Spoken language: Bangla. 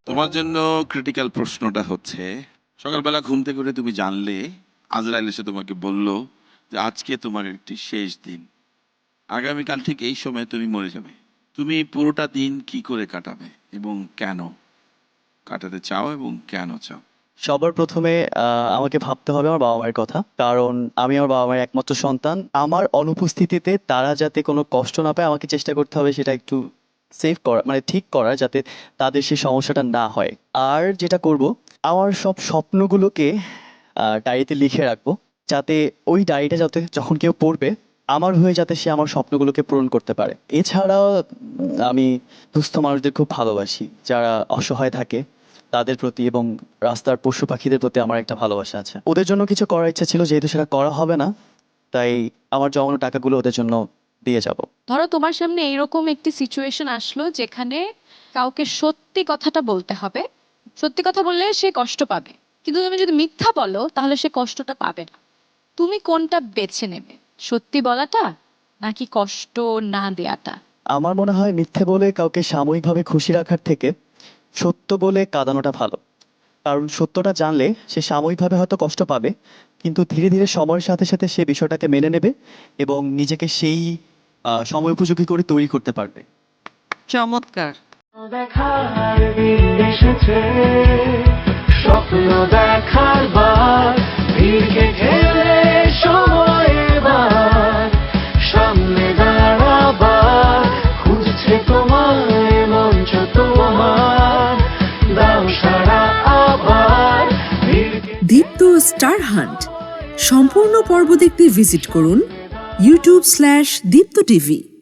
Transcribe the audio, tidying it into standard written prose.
তোমার জন্য ক্রিটিক্যাল প্রশ্নটা হচ্ছে, সকালবেলা ঘুম থেকে উঠে তুমি জানলে আজরাইল এসে তোমাকে বলল যে আজকে তোমার একটি শেষ দিন, আগামীকাল ঠিক এই সময় তুমি মরে যাবে। তুমি পুরোটা দিন কি করে কাটাবে এবং কেন কাটাতে চাও এবং কেন চাও? সবার প্রথমে আমাকে ভাবতে হবে আমার বাবা মায়ের কথা, কারণ আমি আমার বাবা মায়ের একমাত্র সন্তান। আমার অনুপস্থিতিতে তারা যাতে কোনো কষ্ট না পায় আমাকে চেষ্টা করতে হবে সেটা একটু সেভ করা, মানে ঠিক করার, যাতে তাদের সেই সমস্যাটা না হয়। আর যেটা করব, আমার সব স্বপ্নগুলোকে ডায়েরিতে লিখে রাখবো, যাতে ওই ডায়েরিটা যাতে যখন কেউ পড়বে আমার হয়ে যাতে সে আমার স্বপ্নগুলোকে পূরণ করতে পারে। এছাড়াও আমি দুস্থ মানুষদের খুব ভালোবাসি, যারা অসহায় থাকে তাদের প্রতি, এবং রাস্তার পশু পাখিদের প্রতি আমার একটা ভালোবাসা আছে। ওদের জন্য কিছু করার ইচ্ছা ছিল, যেহেতু সেটা করা হবে না, তাই আমার জমানো টাকাগুলো ওদের জন্য দিয়ে যাব। ধরো তোমার সামনে এইরকম একটি সিচুয়েশন আসলো যেখানে কাউকে সত্যি কথাটা বলতে হবে, সত্যি কথা বললে সে কষ্ট পাবে, কিন্তু তুমি যদি মিথ্যা বলো তাহলে সে কষ্টটা পাবে না। তুমি কোনটা বেছে নেবে, সত্যি বলাটা নাকি কষ্ট না দেয়াটা? আমার মনে হয় মিথ্যে বলে কাউকে সাময়িকভাবে খুশি রাখার থেকে সত্য বলে কাঁদানোটা ভালো। কারণ সত্যটা জানলে সে সাময়িকভাবে হয়তো কষ্ট পাবে, কিন্তু ধীরে ধীরে সময়ের সাথে সাথে সে বিষয়টাকে মেনে নেবে এবং নিজেকে সেই সময় উপযোগী করে তৈরি করতে পারবে। চমৎকার। দেখার দিন এসেছে, স্বপ্ন দেখার বার, ভিড়কে ঠেলে সময় এবার সামনে দাঁড়াবার, খুঁজছে তোমায় মঞ্চ তোমার, দাও সারা আবার ভিড়কে। দীপ্ত স্টার হান্ট সম্পূর্ণ পর্ব দেখতে ভিজিট করুন youtube/দীপ্ত টিভি।